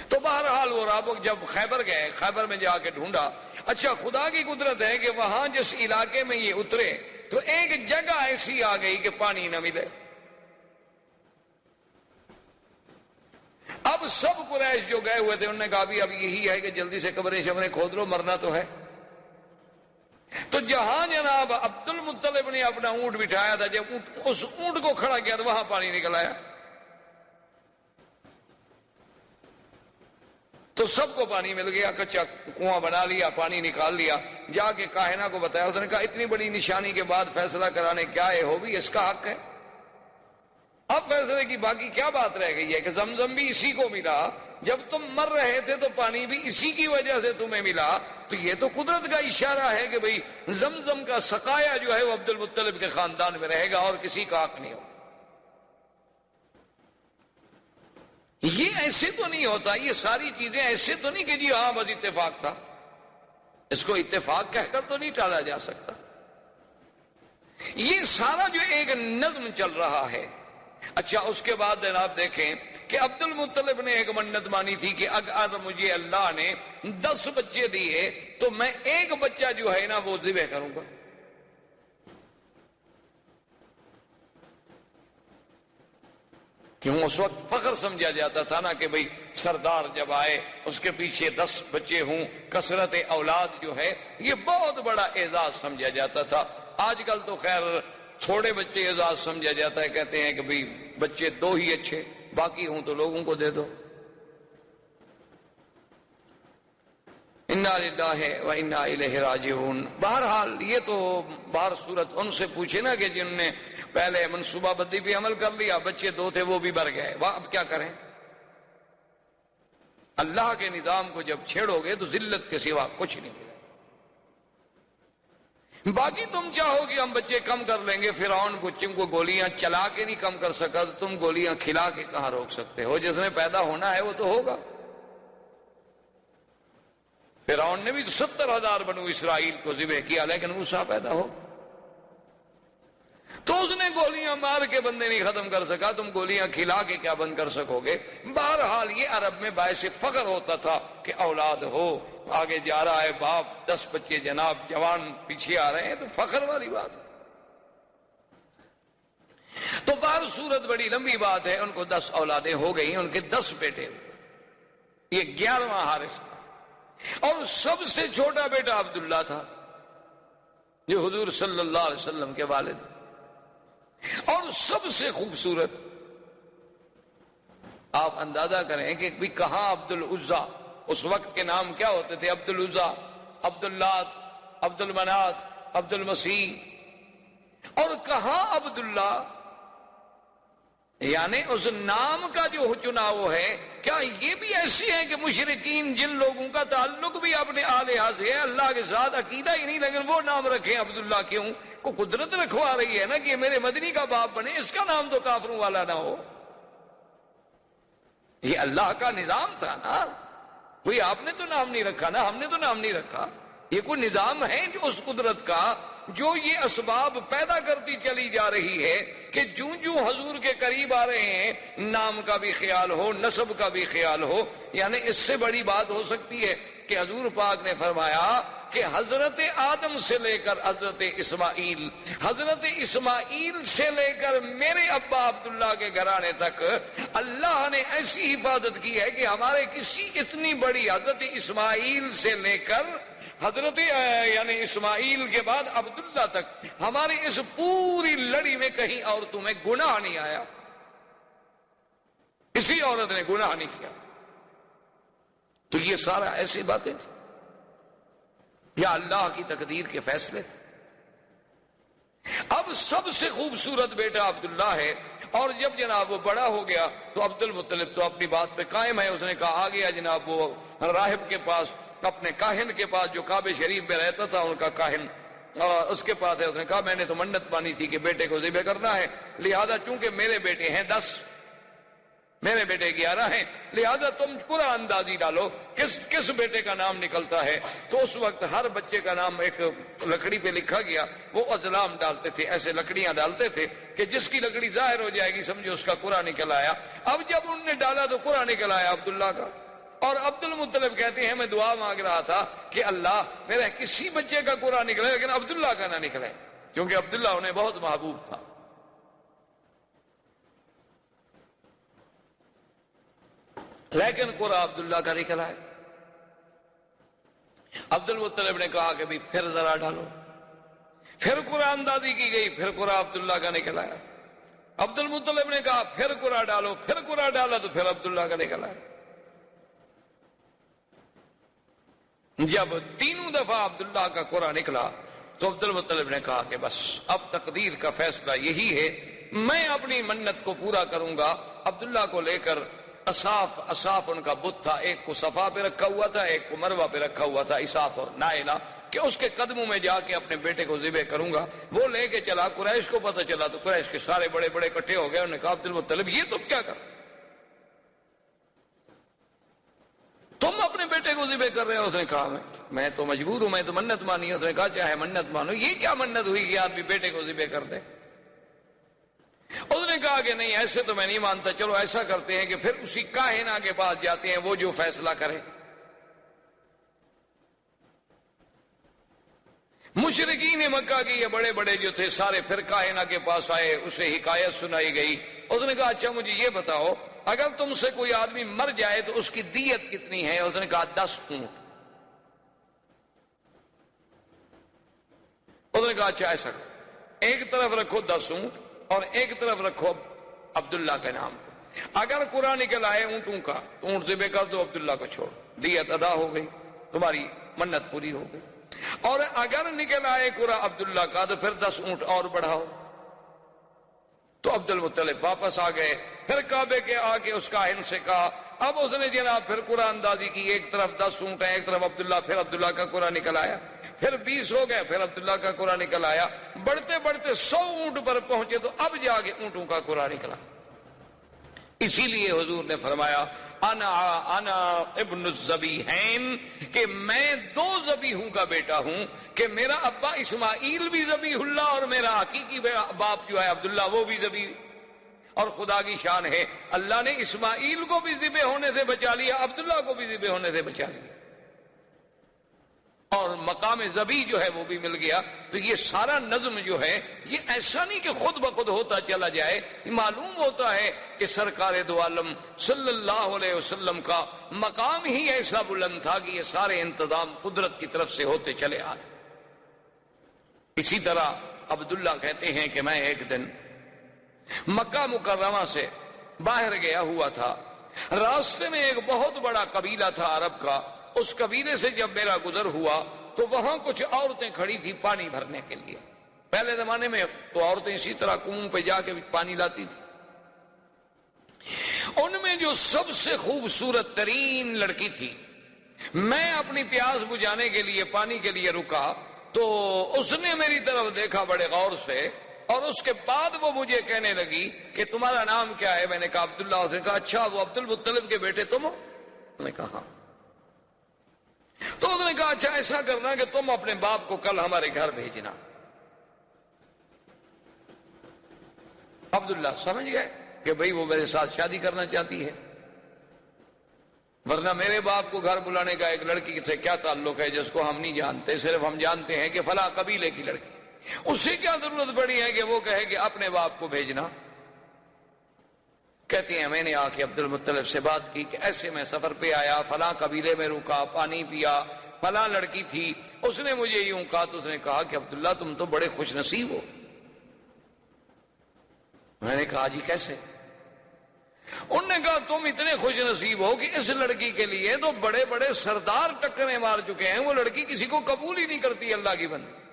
تو بہرحال وہ رابغ جب خیبر گئے، خیبر میں جا کے ڈھونڈا۔ اچھا خدا کی قدرت ہے کہ وہاں جس علاقے میں یہ اترے تو ایک جگہ ایسی آ گئی کہ پانی نہ ملے۔ اب سب قریش جو گئے ہوئے تھے انہوں نے کہا بھی اب یہی ہے کہ جلدی سے قبریں شبریں کھود لو، مرنا تو ہے۔ تو جہاں جناب عبد المطلب نے اپنا اونٹ بٹھایا تھا، جب اس اونٹ کو کھڑا کیا تو وہاں پانی نکل آیا۔ تو سب کو پانی مل گیا، کچا کنواں بنا لیا، پانی نکال لیا۔ جا کے کاہنہ کو بتایا، اس نے کہا اتنی بڑی نشانی کے بعد فیصلہ کرانے کیا ہے، ہو بھی اس کا حق ہے۔ اب فیصلے کی باقی کیا بات رہ گئی ہے کہ زمزم بھی اسی کو ملا، جب تم مر رہے تھے تو پانی بھی اسی کی وجہ سے تمہیں ملا، تو یہ تو قدرت کا اشارہ ہے کہ بھئی زمزم کا سقایا جو ہے وہ عبد المطلب کے خاندان میں رہے گا اور کسی کا حق نہیں ہوگا۔ یہ ایسے تو نہیں ہوتا، یہ ساری چیزیں ایسے تو نہیں کہ جی ہاں بس اتفاق تھا، اس کو اتفاق کہہ کر تو نہیں ٹالا جا سکتا۔ یہ سارا جو ایک نظم چل رہا ہے۔ اچھا اس کے بعد جناب دیکھیں کہ عبد المطلب نے ایک منت مانی تھی کہ اگر مجھے اللہ نے 10 بچے دیے تو میں 1 بچہ جو ہے نا وہ ذبح کروں گا۔ کیوں اس وقت فخر سمجھا جاتا تھا نا کہ بھئی سردار جب آئے اس کے پیچھے 10 بچے ہوں، کثرت اولاد جو ہے یہ بہت بڑا اعزاز سمجھا جاتا تھا۔ آج کل تو خیر تھوڑے بچے اعزاز سمجھا جاتا ہے، کہتے ہیں کہ بھئی بچے 2 ہی اچھے، باقی ہوں تو لوگوں کو دے دو۔ انا للہ و انا الیہ راجعون۔ بہرحال یہ تو بہر صورت ان سے پوچھے نا کہ جن نے پہلے منصوبہ بندی پہ عمل کر لیا، بچے 2 تھے وہ بھی مر گئے، اب کیا کریں؟ اللہ کے نظام کو جب چھیڑو گے تو ذلت کے سوا کچھ نہیں ملے۔ باقی تم چاہو کہ ہم بچے کم کر لیں گے، فرعون کو گولیاں چلا کے نہیں کم کر سکا تو تم گولیاں کھلا کے کہاں روک سکتے ہو؟ جس نے پیدا ہونا ہے وہ تو ہوگا۔ فرعون نے بھی 70,000 بنو اسرائیل کو ذبح کیا لیکن موسیٰ پیدا ہو۔ تو اس نے گولیاں مار کے بندے نہیں ختم کر سکا، تم گولیاں کھلا کے کیا بند کر سکو گے؟ بہرحال یہ عرب میں باعث فخر ہوتا تھا کہ اولاد ہو، آگے جا رہا ہے باپ، 10 بچے جناب جوان پیچھے آ رہے ہیں، تو فخر والی بات ہے۔ تو بہر صورت بڑی لمبی بات ہے، ان کو 10 اولادیں ہو گئیں، ان کے 10 بیٹے ہوئے، یہ 11واں حارث تھا، اور سب سے چھوٹا بیٹا عبداللہ تھا جو حضور صلی اللہ علیہ وسلم کے والد، اور سب سے خوبصورت۔ آپ اندازہ کریں کہ بھی کہاں عبد العزا، اس وقت کے نام کیا ہوتے تھے؟ عبد العزا، عبد اللات، عبد المنات، عبد المسیح، اور کہاں عبداللہ؟ یعنی اس نام کا جو چناؤ ہے، کیا یہ بھی ایسی ہے کہ مشرکین جن لوگوں کا تعلق بھی اپنے آلہہ سے ہے، اللہ کے ساتھ عقیدہ ہی نہیں، لیکن وہ نام رکھیں عبداللہ؟ کیوں؟ کو قدرت رکھوا رہی ہے نا کہ یہ میرے مدنی کا باپ بنے، اس کا نام تو کافروں والا نہ ہو۔ یہ اللہ کا نظام تھا نا، کوئی آپ نے تو نام نہیں رکھا نا، ہم نے تو نام نہیں رکھا، یہ کوئی نظام ہے جو اس قدرت کا جو یہ اسباب پیدا کرتی چلی جا رہی ہے کہ جوں حضور کے قریب آ رہے ہیں نام کا بھی خیال ہو، نسب کا بھی خیال ہو۔ یعنی اس سے بڑی بات ہو سکتی ہے کہ حضور پاک نے فرمایا کہ حضرت آدم سے لے کر حضرت اسماعیل سے لے کر میرے ابا عبداللہ کے گھرانے تک اللہ نے ایسی حفاظت کی ہے کہ ہمارے کسی اتنی بڑی حضرت اسماعیل سے لے کر حضرت یعنی اسماعیل کے بعد عبداللہ تک ہماری اس پوری لڑی میں کہیں عورتوں میں گناہ نہیں آیا، کسی عورت نے گناہ نہیں کیا۔ تو یہ سارا ایسی باتیں تھیں یا اللہ کی تقدیر کے فیصلے تھے۔ اب سب سے خوبصورت بیٹا عبداللہ ہے، اور جب جناب وہ بڑا ہو گیا تو عبد المطلب تو اپنی بات پہ قائم ہے، اس نے کہا آ گیا جناب وہ راہب کے پاس، اپنے کاہن کے پاس جو کعبہ شریف میں رہتا تھا، ان کا کاہن اس کے پاس ہے۔ اس نے کہا میں نے تو منت مانی تھی کہ بیٹے کو ذبح کرنا ہے، لہذا چونکہ میرے بیٹے ہیں 10، میرے بیٹے 11 ہیں، لہذا تم قرعہ اندازی ڈالو کس بیٹے کا نام نکلتا ہے۔ تو اس وقت ہر بچے کا نام ایک لکڑی پہ لکھا گیا، وہ ازلام ڈالتے تھے، ایسے لکڑیاں ڈالتے تھے کہ جس کی لکڑی ظاہر ہو جائے گی سمجھو اس کا قرعہ نکل آیا۔ اب جب انہوں نے ڈالا تو قرعہ نکل آیا عبداللہ کا، اور عبد المطلب کہتے ہیں میں دعا مانگ رہا تھا کہ اللہ میرا کسی بچے کا قرعہ نکلے لیکن عبداللہ کا نہ نکلے، کیونکہ عبداللہ انہیں بہت محبوب تھا۔ لیکن قرعہ عبداللہ کا نکلا ہے۔ عبد المطلب نے کہا کہ بھی پھر ذرا ڈالو، پھر قرعہ اندازی کی گئی، پھر قرعہ عبداللہ کا نکلا ہے۔ عبد المطلب نے کہا پھر قرعہ ڈالو، پھر قرعہ ڈالا تو پھر عبداللہ کا نکلا ہے۔ جب تینوں دفعہ عبداللہ کا قرعہ نکلا تو عبد المطلب نے کہا کہ بس اب تقدیر کا فیصلہ یہی ہے، میں اپنی منت کو پورا کروں گا۔ عبداللہ کو لے کر اصاف ان کا بت تھا، ایک کو صفا پہ رکھا ہوا تھا، ایک کو مروہ پہ رکھا ہوا تھا، اصاف اور نائلہ، کہ اس کے قدموں میں جا کے اپنے بیٹے کو ذبح کروں گا۔ وہ لے کے چلا، قریش کو پتہ چلا تو قریش کے سارے بڑے بڑے اکٹھے ہو گئے۔ انہوں نے کہا عبد المطلب یہ تم کیا کر، تم اپنے بیٹے کو ذبح کر رہے ہو؟ اس نے کہا میں تو مجبور ہوں، میں تو منت مانی ہے۔ اس نے کہا چاہے منت مانو، یہ کیا منت ہوئی کہ آدمی بیٹے کو ذبح کر دے؟ اس نے کہا کہ نہیں ایسے تو میں نہیں مانتا، چلو ایسا کرتے ہیں کہ پھر اسی کاہنہ کے پاس جاتے ہیں، وہ جو فیصلہ کرے۔ مشرکین مکہ کے یہ بڑے بڑے جو تھے سارے پھر کاہنہ کے پاس آئے، اسے حکایت سنائی گئی۔ اس نے کہا اچھا مجھے یہ بتاؤ اگر تم سے کوئی آدمی مر جائے تو اس کی دیت کتنی ہے؟ اس نے کہا 10 اونٹ۔ اس نے کہا اچھا ایسا کرو، ایک طرف رکھو 10 اونٹ اور ایک طرف رکھو عبداللہ کے نام کو، اگر قرآن نکل آئے اونٹوں کا تو اونٹ ذبح کر دو، عبداللہ کو چھوڑ، دیت ادا ہو گئی، تمہاری منت پوری ہو گئی۔ اور اگر نکل آئے قرآن عبداللہ کا تو پھر 10 اونٹ اور بڑھاؤ۔ تو عبد المطلب واپس آ گئے، پھر کعبے کے آ کے اس کاہن سے کہا، اب اس نے جناب پھر قرآن اندازی کی، ایک طرف 10 اونٹ ہیں، ایک طرف عبداللہ، پھر عبداللہ کا قرآن نکل آیا، پھر 20 ہو گئے، پھر عبداللہ کا قرآن نکل آیا، بڑھتے بڑھتے 100 اونٹ پر پہنچے تو اب جا کے اونٹوں کا قرآن نکلا۔ اسی لیے حضور نے فرمایا انا ابن الذبیحین کہ میں دو ذبیحوں کا بیٹا ہوں، کہ میرا ابا اسماعیل بھی ذبیح اللہ اور میرا حقیقی باپ جو ہے عبداللہ وہ بھی ذبیح۔ اور خدا کی شان ہے، اللہ نے اسماعیل کو بھی ذبح ہونے سے بچا لیا، عبداللہ کو بھی ذبح ہونے سے بچا لیا، اور مقام ذبیح جو ہے وہ بھی مل گیا۔ تو یہ سارا نظم جو ہے یہ ایسا نہیں کہ خود بخود ہوتا چلا جائے، یہ معلوم ہوتا ہے کہ سرکار دو عالم صلی اللہ علیہ وسلم کا مقام ہی ایسا بلند تھا کہ یہ سارے انتظام قدرت کی طرف سے ہوتے چلے آ رہے۔ اسی طرح عبداللہ کہتے ہیں کہ میں ایک دن مکہ مکرمہ سے باہر گیا ہوا تھا، راستے میں ایک بہت بڑا قبیلہ تھا عرب کا، اس قبیلے سے جب میرا گزر ہوا تو وہاں کچھ عورتیں کھڑی تھی پانی بھرنے کے لیے۔ پہلے زمانے میں تو عورتیں اسی طرح کنویں پہ جا کے پانی لاتی تھی۔ ان میں جو سب سے خوبصورت ترین لڑکی تھی، میں اپنی پیاس بجھانے کے لیے پانی کے لیے رکا تو اس نے میری طرف دیکھا بڑے غور سے، اور اس کے بعد وہ مجھے کہنے لگی کہ تمہارا نام کیا ہے؟ میں نے کہا عبداللہ۔ اس نے کہا اچھا وہ عبد المطلب کے بیٹے تم ہو؟ میں نے کہا ہاں۔ تو اس نے کہا اچھا ایسا کرنا کہ تم اپنے باپ کو کل ہمارے گھر بھیجنا۔ عبداللہ سمجھ گئے کہ بھئی وہ میرے ساتھ شادی کرنا چاہتی ہے، ورنہ میرے باپ کو گھر بلانے کا ایک لڑکی سے کیا تعلق ہے جس کو ہم نہیں جانتے، صرف ہم جانتے ہیں کہ فلاں قبیلے کی لڑکی، اس سے کیا ضرورت پڑی ہے کہ وہ کہے کہ اپنے باپ کو بھیجنا۔ کہتے ہیں میں نے آ کے عبد المطلب سے بات کی کہ ایسے میں سفر پہ آیا، فلاں قبیلے میں رکا، پانی پیا، فلاں لڑکی تھی، اس نے مجھے یوں کہا۔ تو اس نے کہا کہ عبداللہ تم تو بڑے خوش نصیب ہو۔ میں نے کہا جی کیسے؟ انہوں نے کہا تم اتنے خوش نصیب ہو کہ اس لڑکی کے لیے تو بڑے بڑے سردار ٹکریں مار چکے ہیں، وہ لڑکی کسی کو قبول ہی نہیں کرتی اللہ کی بندی،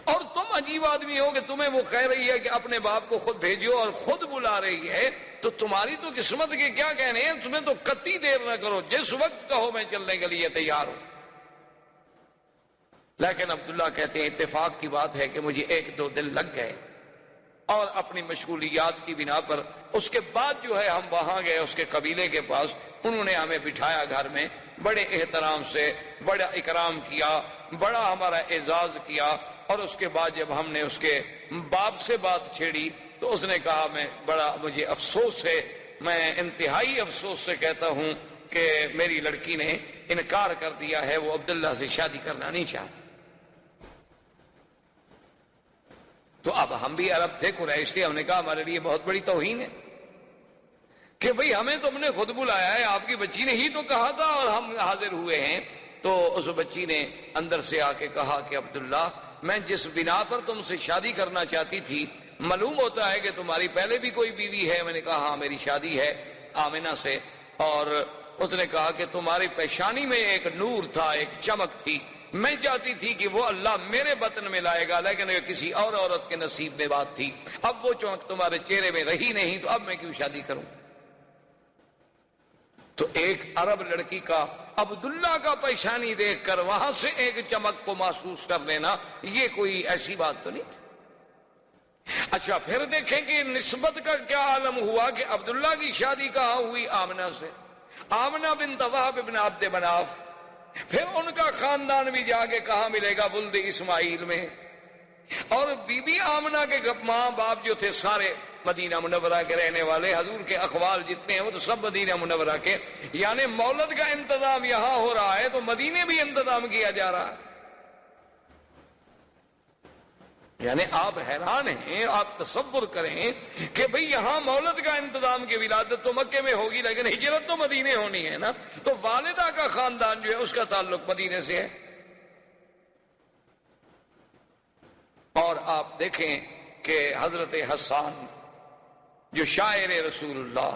اور تم عجیب آدمی ہو کہ تمہیں وہ کہہ رہی ہے کہ اپنے باپ کو خود بھیجو اور خود بلا رہی ہے، تو تمہاری تو قسمت کے کیا کہنے ہیں، تمہیں تو قطعی دیر نہ کرو، جس وقت کہو میں چلنے کے لیے تیار ہوں۔ لیکن عبداللہ کہتے ہیں اتفاق کی بات ہے کہ مجھے ایک دو دن لگ گئے، اور اپنی مشغولیات کی بنا پر اس کے بعد جو ہے ہم وہاں گئے اس کے قبیلے کے پاس، انہوں نے ہمیں بٹھایا گھر میں، بڑے احترام سے بڑا اکرام کیا، بڑا ہمارا اعزاز کیا، اور اس کے بعد جب ہم نے اس کے باپ سے بات چھیڑی تو اس نے کہا مجھے افسوس ہے، میں انتہائی افسوس سے کہتا ہوں کہ میری لڑکی نے انکار کر دیا ہے، وہ عبداللہ سے شادی کرنا نہیں چاہتی۔ تو اب ہم بھی عرب تھے، قریش تھے، ہم نے کہا ہمارے لیے بہت بڑی توہین ہے کہ بھئی ہمیں تم نے خود بلایا ہے، آپ کی بچی نے ہی تو کہا تھا اور ہم حاضر ہوئے ہیں۔ تو اس بچی نے اندر سے آ کے کہا کہ عبداللہ میں جس بنا پر تم سے شادی کرنا چاہتی تھی، معلوم ہوتا ہے کہ تمہاری پہلے بھی کوئی بیوی ہے۔ میں نے کہا ہاں میری شادی ہے آمنہ سے، اور اس نے کہا کہ تمہاری پیشانی میں ایک نور تھا، ایک چمک تھی، میں چاہتی تھی کہ وہ اللہ میرے بطن میں لائے گا، لیکن کسی اور عورت کے نصیب میں بات تھی، اب وہ چمک تمہارے چہرے میں رہی نہیں، تو اب میں کیوں شادی کروں؟ تو ایک عرب لڑکی کا عبداللہ کا پیشانی دیکھ کر وہاں سے ایک چمک کو محسوس کر لینا، یہ کوئی ایسی بات تو نہیں تھی۔ اچھا پھر دیکھیں کہ نسبت کا کیا عالم ہوا کہ عبداللہ کی شادی کہاں ہوئی؟ آمنہ سے، آمنہ بنت وہب بن عبد مناف۔ پھر ان کا خاندان بھی جا کے کہاں ملے گا؟ ولد اسماعیل میں۔ اور بی بی آمنہ کے ماں باپ جو تھے سارے مدینہ منورہ کے رہنے والے، حضور کے اخوال جتنے ہیں وہ تو سب مدینہ منورہ کے، یعنی مولد کا انتظام یہاں ہو رہا ہے تو مدینے بھی انتظام کیا جا رہا ہے۔ یعنی آپ حیران ہیں، آپ تصور کریں کہ بھئی یہاں مولد کا انتظام کی ولادت تو مکے میں ہوگی لیکن ہجرت تو مدینے ہونی ہے نا، تو والدہ کا خاندان جو ہے اس کا تعلق مدینے سے ہے۔ اور آپ دیکھیں کہ حضرت حسان جو شاعر رسول اللہ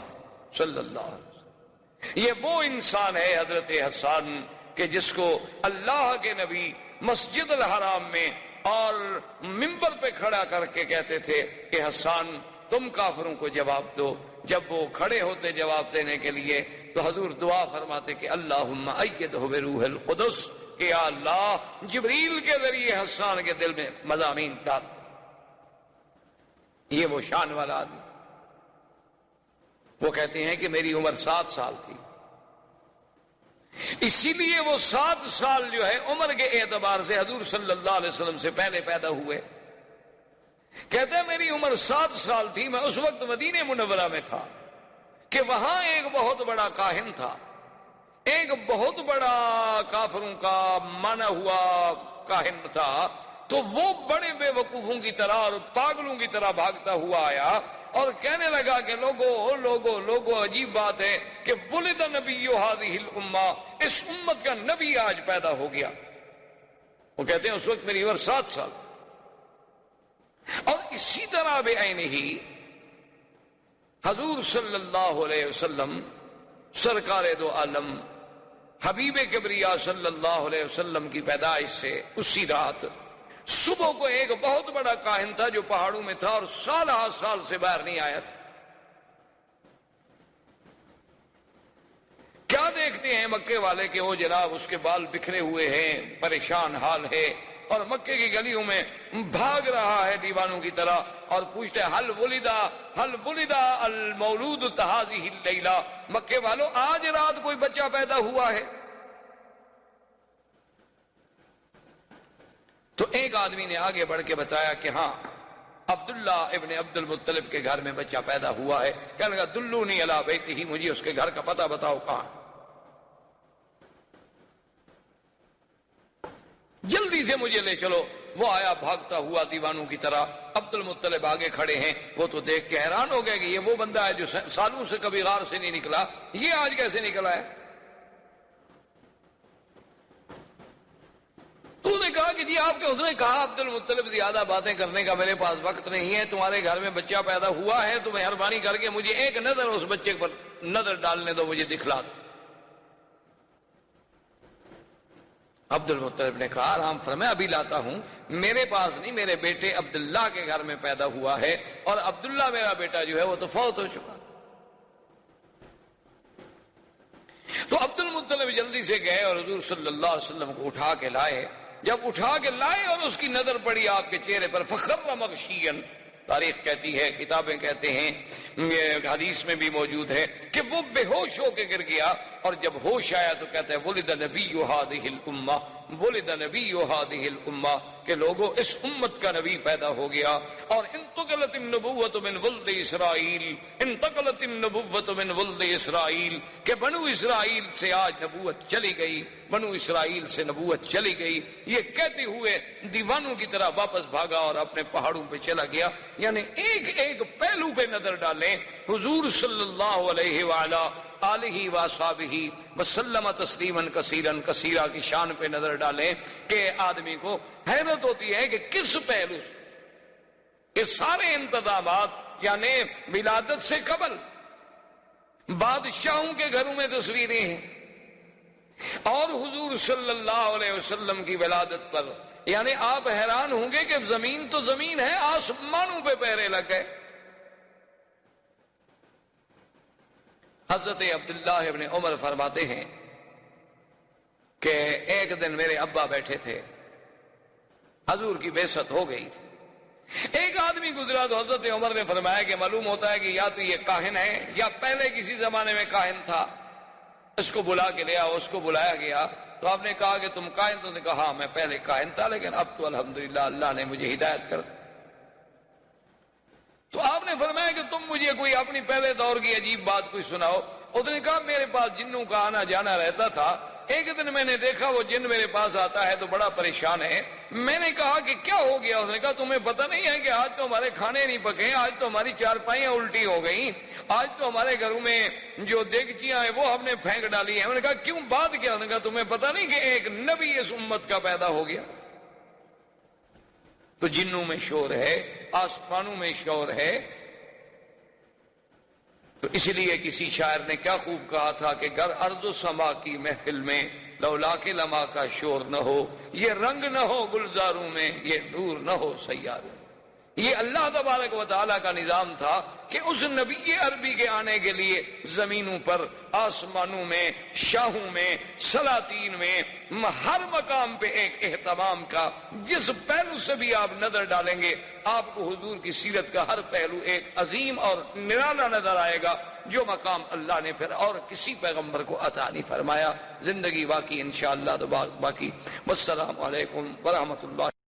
صلی اللہ علیہ وسلم، یہ وہ انسان ہے حضرت حسان کہ جس کو اللہ کے نبی مسجد الحرام میں اور منبر پہ کھڑا کر کے کہتے تھے کہ حسان تم کافروں کو جواب دو۔ جب وہ کھڑے ہوتے جواب دینے کے لیے تو حضور دعا فرماتے کہ اللہم ایدہ بروح القدس، کہ یا اللہ جبریل کے ذریعے حسان کے دل میں مضامین ڈال۔ یہ وہ شان والا آدمی۔ وہ کہتے ہیں کہ میری عمر 7 سال تھی، اسی لیے وہ 7 سال جو ہے عمر کے اعتبار سے حضور صلی اللہ علیہ وسلم سے پہلے پیدا ہوئے۔ کہتے ہیں میری عمر 7 سال تھی، میں اس وقت مدینہ منورہ میں تھا کہ وہاں ایک بہت بڑا کاہن تھا، ایک بہت بڑا کافروں کا مانا ہوا کاہن تھا، تو وہ بڑے بے وقوفوں کی طرح اور پاگلوں کی طرح بھاگتا ہوا آیا اور کہنے لگا کہ لوگو عجیب بات ہے کہ ولد نبی هذه الامہ، اس امت کا نبی آج پیدا ہو گیا۔ وہ کہتے ہیں اس وقت میری عمر 7 سال تھی۔ اور اسی طرح بے عینہ ہی حضور صلی اللہ علیہ وسلم سرکار دو عالم حبیب کبریا صلی اللہ علیہ وسلم کی پیدائش سے اسی رات صبح کو ایک بہت بڑا کاہن تھا جو پہاڑوں میں تھا اور سال سے باہر نہیں آیا تھا۔ کیا دیکھتے ہیں مکے والے کہ وہ جناب اس کے بال بکھرے ہوئے ہیں، پریشان حال ہے، اور مکے کی گلیوں میں بھاگ رہا ہے دیوانوں کی طرح اور پوچھتے ہیں حل ولدا المولود هذه اللیلہ، مکے والوں آج رات کوئی بچہ پیدا ہوا ہے؟ تو ایک آدمی نے آگے بڑھ کے بتایا کہ ہاں عبداللہ ابن عبد المطلب کے گھر میں بچہ پیدا ہوا ہے۔ کہنے لگا دلونی علی بیتہ، مجھے اس کے گھر کا پتہ بتاؤ کہاں۔ جلدی سے مجھے لے چلو۔ وہ آیا بھاگتا ہوا دیوانوں کی طرح، عبد المطلب آگے کھڑے ہیں، وہ تو دیکھ کے حیران ہو گئے کہ یہ وہ بندہ ہے جو سالوں سے کبھی غار سے نہیں نکلا، یہ آج کیسے نکلا ہے؟ تو نے کہا کہ جی آپ کے، اس نے کہا عبد المطلب زیادہ باتیں کرنے کا میرے پاس وقت نہیں ہے، تمہارے گھر میں بچہ پیدا ہوا ہے تو مہربانی کر کے مجھے ایک نظر اس بچے پر نظر ڈالنے دو، مجھے دکھلا دو۔ عبد المطلب نے کہا آرام فرمائے ابھی لاتا ہوں، میرے پاس نہیں، میرے بیٹے عبداللہ کے گھر میں پیدا ہوا ہے، اور عبداللہ میرا بیٹا جو ہے وہ تو فوت ہو چکا۔ تو عبد المطلب جلدی سے گئے اور حضور صلی اللہ علیہ وسلم کو اٹھا کے لائے۔ جب اٹھا کے لائے اور اس کی نظر پڑی آپ کے چہرے پر، فخر مغشیا، تاریخ کہتی ہے، کتابیں کہتے ہیں، حدیث میں بھی موجود ہے کہ وہ بے ہوش ہو کے گر گیا، اور جب ہوش آیا تو کہتا ہے ولد نبی هذه الامہ، ولد نبی هذه الامہ، کہ لوگوں اس امت کا نبی پیدا ہو گیا۔ اور انتقلت النبوۃ من ولد اسرائیل، انتقلت النبوۃ من ولد اسرائیل، کہ بنو اسرائیل سے آج نبوت چلی گئی، بنو اسرائیل سے نبوت چلی گئی، یہ کہتے ہوئے دیوانوں کی طرح واپس بھاگا اور اپنے پہاڑوں پہ چلا گیا۔ یعنی ایک ایک پہلو پہ نظر ڈالیں، حضور صلی اللہ علیہ وآلہ آلہ وصحبہ وسلم تسلیما کثیرا کثیرا کی شان پہ نظر ڈالیں کہ آدمی کو حیرت ہوتی ہے کہ کس پہلو سے کہ سارے انتظامات، یعنی ولادت سے قبل بادشاہوں کے گھروں میں تصویریں ہیں، اور حضور صلی اللہ علیہ وسلم کی ولادت پر یعنی آپ حیران ہوں گے کہ زمین تو زمین ہے، آسمانوں پہ پہرے لگ گئے۔ حضرت عبداللہ ابن عمر فرماتے ہیں کہ ایک دن میرے ابا بیٹھے تھے، حضور کی بعثت ہو گئی تھی، ایک آدمی گزرا تو حضرت عمر نے فرمایا کہ معلوم ہوتا ہے کہ یا تو یہ کاہن ہے یا پہلے کسی زمانے میں کاہن تھا، اس کو بلا کے لیا۔ اس کو بلایا گیا تو آپ نے کہا کہ تم کاہن؟ تو نے کہا ہاں میں پہلے کاہن تھا لیکن اب تو الحمدللہ اللہ نے مجھے ہدایت کر دی۔ تو آپ نے فرمایا کہ تم مجھے کوئی اپنی پہلے دور کی عجیب بات کوئی سناؤ۔ اس نے کہا میرے پاس جنوں کا آنا جانا رہتا تھا، ایک دن میں نے دیکھا وہ جن میرے پاس آتا ہے تو بڑا پریشان ہے۔ میں نے کہا کہ کیا ہو گیا؟ اس نے کہا تمہیں پتہ نہیں ہے کہ آج تو ہمارے کھانے نہیں پکے، آج تو ہماری چارپائیاں الٹی ہو گئیں، آج تو ہمارے گھروں میں جو دیگچیاں ہیں وہ ہم نے پھینک ڈالی ہیں۔ میں نے کہا کیوں، بات کیا؟ اس نے کہا تمہیں پتہ نہیں کہ ایک نبی اس امت کا پیدا ہو گیا؟ تو جنوں میں شور ہے، آسمانوں میں شور ہے۔ تو اس لیے کسی شاعر نے کیا خوب کہا تھا کہ گر ارض و سما کی محفل میں لولا کے لما کا شور نہ ہو، یہ رنگ نہ ہو گلزاروں میں، یہ نور نہ ہو سیاروں۔ یہ اللہ تبارک و تعالیٰ کا نظام تھا کہ اس نبی عربی کے آنے کے لیے زمینوں پر، آسمانوں میں، شاہوں میں، سلاطین میں، ہر مقام پہ ایک اہتمام کا، جس پہلو سے بھی آپ نظر ڈالیں گے آپ کو حضور کی سیرت کا ہر پہلو ایک عظیم اور نرالا نظر آئے گا، جو مقام اللہ نے پھر اور کسی پیغمبر کو عطا نہیں فرمایا۔ زندگی باقی انشاءاللہ تو باقی۔ والسلام علیکم ورحمۃ اللہ۔